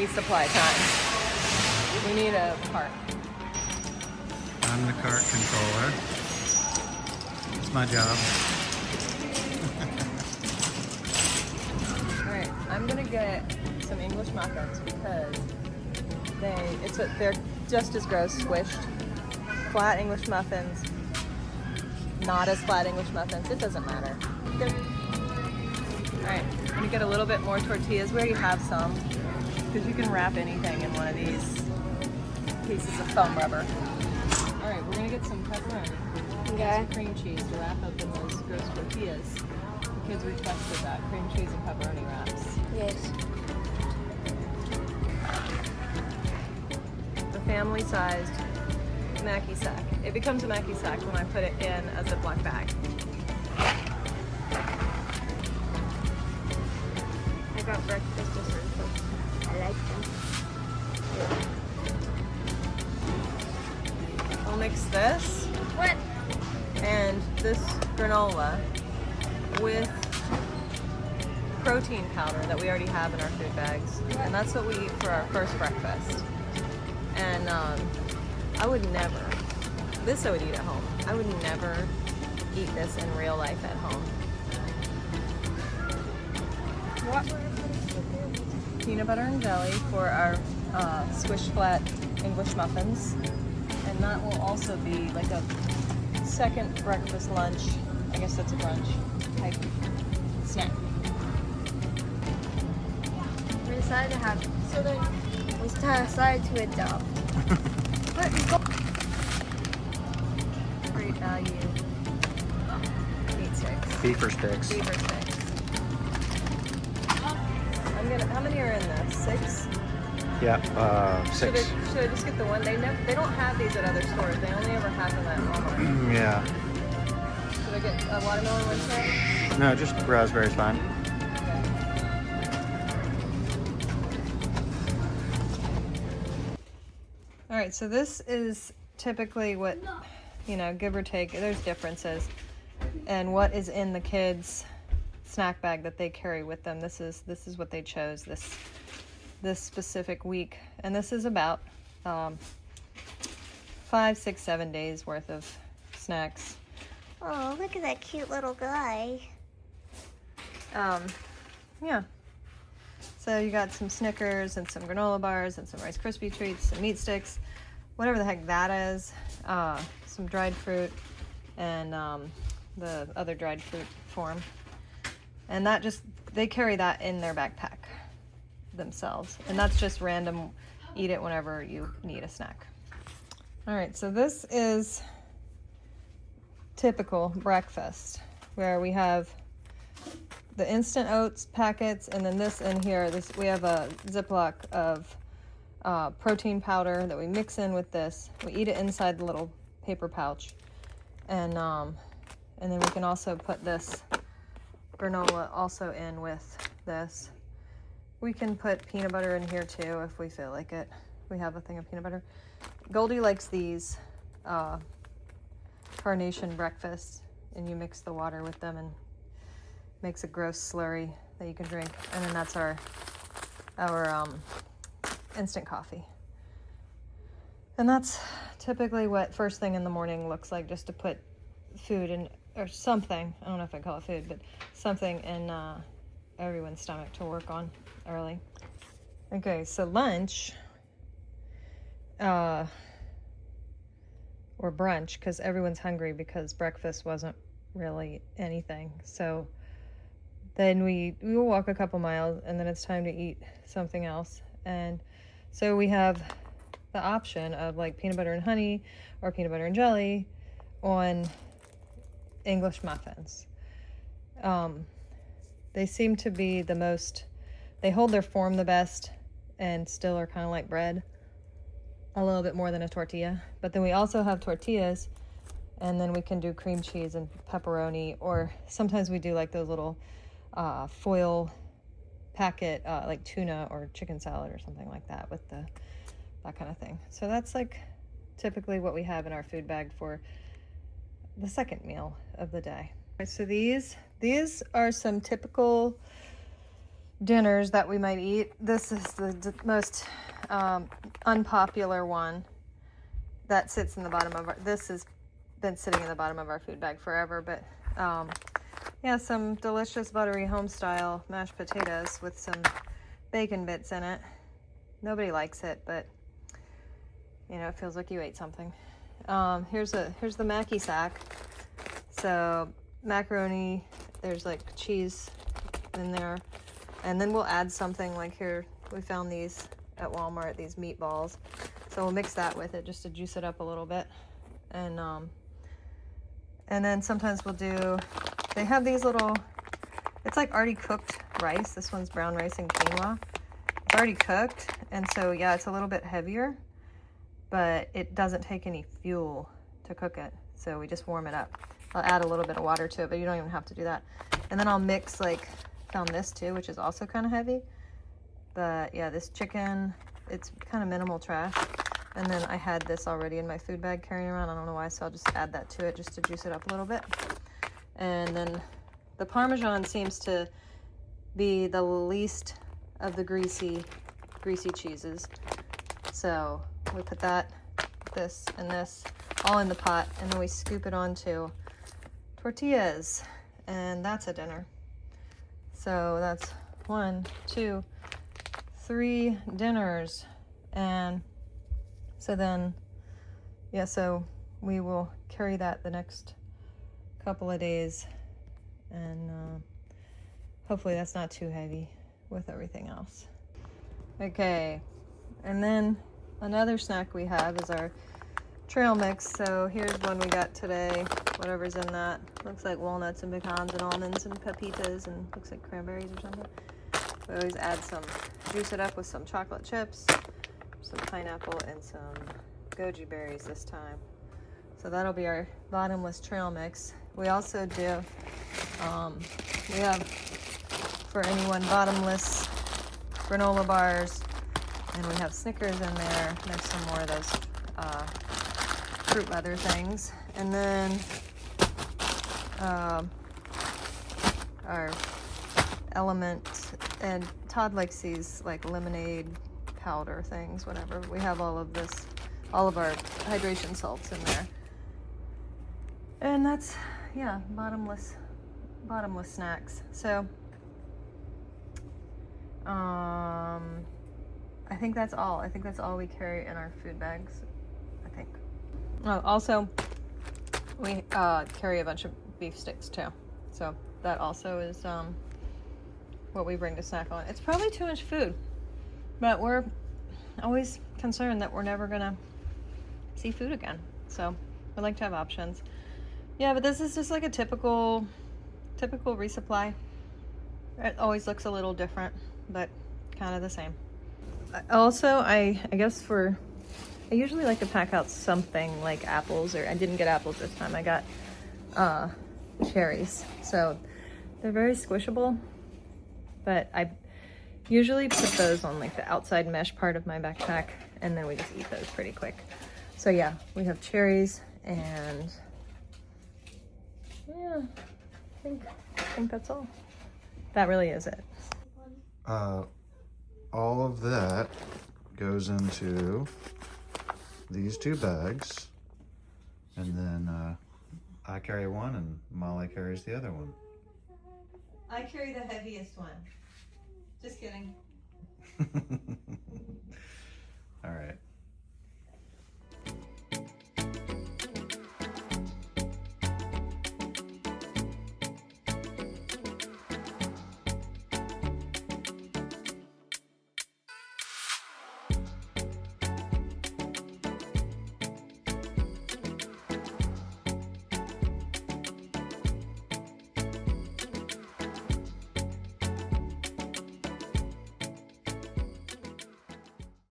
resupply time. We need a cart. I'm the cart controller. It's my job. Alright, I'm gonna get some English muffins because they're just as gross squished. Flat English muffins, not as flat English muffins, it doesn't matter. Alright, I'm gonna get a little bit more tortillas. We already have some, because you can wrap anything in one of these pieces of foam rubber. Alright, we're gonna get some pepperoni and some cream cheese to wrap up in those gross tortillas. The kids requested that, cream cheese and pepperoni wraps. Yes. The family-sized Mackie sack. It becomes a Mackie sack when I put it in a Ziploc bag. I got breakfast desserts. I like them. I'll mix this What? and this granola with protein powder that we already have in our food bags. And that's what we eat for our first breakfast. And I would never, this I would eat at home. I would never eat this in real life at home. What? Peanut butter and jelly for our squish flat English muffins. And that will also be like a second breakfast lunch. I guess that's a brunch type snack. We decided to have, so then we decided to adopt. Great value. Meat sticks. Beaver sticks. Beaver sticks. How many are in this? 6? Yeah, 6. Should I just get the one? They don't have these at other stores. They only ever have them at Walmart. Yeah. Should I get a watermelon one tray? No, just raspberry's fine. Okay. All right, so this is typically what, give or take, there's differences. And what is in the kids' snack bag that they carry with them. This is what they chose this specific week. And this is about 5, 6, 7 days worth of snacks. Oh, look at that cute little guy. Yeah. So you got some Snickers and some granola bars and some Rice Krispie treats, some meat sticks, whatever the heck that is, some dried fruit, and the other dried fruit form. And that they carry that in their backpack themselves. And that's just random, eat it whenever you need a snack. All right, so this is typical breakfast, where we have the instant oats packets, and then this in here, we have a Ziploc of protein powder that we mix in with this. We eat it inside the little paper pouch, and then we can also put this granola also in with this. We can put peanut butter in here too if we feel like it. We have a thing of peanut butter. Goldie likes these carnation breakfasts, and you mix the water with them and makes a gross slurry that you can drink. And then that's our instant coffee. And that's typically what first thing in the morning looks like, just to put food in, or something, I don't know if I call it food, but something in everyone's stomach to work on early. Okay, so lunch, or brunch, because everyone's hungry because breakfast wasn't really anything. So then we will walk a couple miles, and then it's time to eat something else. And so we have the option of like peanut butter and honey or peanut butter and jelly on English muffins. They seem to be the most, they hold their form the best and still are kind of like bread, a little bit more than a tortilla. But then we also have tortillas, and then we can do cream cheese and pepperoni, or sometimes we do like those little foil packet, like tuna or chicken salad or something like that with that kind of thing. So that's like typically what we have in our food bag for the second meal of the day. So these are some typical dinners that we might eat. This is the most unpopular one that sits in the bottom of our, this has been sitting in the bottom of our food bag forever, but yeah, some delicious buttery home style mashed potatoes with some bacon bits in it. Nobody likes it, but you know, it feels like you ate something. Here's the Mackie sack. So macaroni, there's like cheese in there, and then we'll add something like here. We found these at Walmart, these meatballs. So we'll mix that with it just to juice it up a little bit. And then sometimes we'll do, they have these little, it's like already cooked rice. This one's brown rice and quinoa. It's already cooked, and so yeah, it's a little bit heavier, but it doesn't take any fuel to cook it. So we just warm it up. I'll add a little bit of water to it, but you don't even have to do that. And then I'll mix, like, found this too, which is also kind of heavy. But yeah, this chicken, it's kind of minimal trash. And then I had this already in my food bag carrying around. I don't know why, so I'll just add that to it just to juice it up a little bit. And then the Parmesan seems to be the least of the greasy cheeses. So we put that, this, and this all in the pot, and then we scoop it onto tortillas, and that's a dinner. So that's 1, 2, 3 dinners. And so then, yeah, so we will carry that the next couple of days, and hopefully that's not too heavy with everything else. Okay, and then another snack we have is our trail mix. So here's one we got today, whatever's in that. Looks like walnuts and pecans and almonds and pepitas, and looks like cranberries or something. We always add some, juice it up with some chocolate chips, some pineapple, and some goji berries this time. So that'll be our bottomless trail mix. We also do, we have, for anyone, bottomless granola bars, and we have Snickers in there. There's some more of those fruit leather things. And then our Element, and Todd likes these like lemonade powder things, whatever. We have all of this, all of our hydration salts in there. And that's, yeah, bottomless snacks. So I think that's all. I think that's all we carry in our food bags, I think. Oh, also, we carry a bunch of beef sticks too. So that also is what we bring to snack on. It's probably too much food, but we're always concerned that we're never gonna see food again. So we like to have options. Yeah, but this is just like a typical resupply. It always looks a little different, but kind of the same. Also, I guess I usually like to pack out something like apples, or I didn't get apples this time. I got cherries. So they're very squishable, but I usually put those on like the outside mesh part of my backpack, and then we just eat those pretty quick. So yeah, we have cherries, and yeah, I think that's all. That really is it. All of that goes into these 2 bags, and then I carry one and Molly carries the other one. I carry the heaviest one. Just kidding.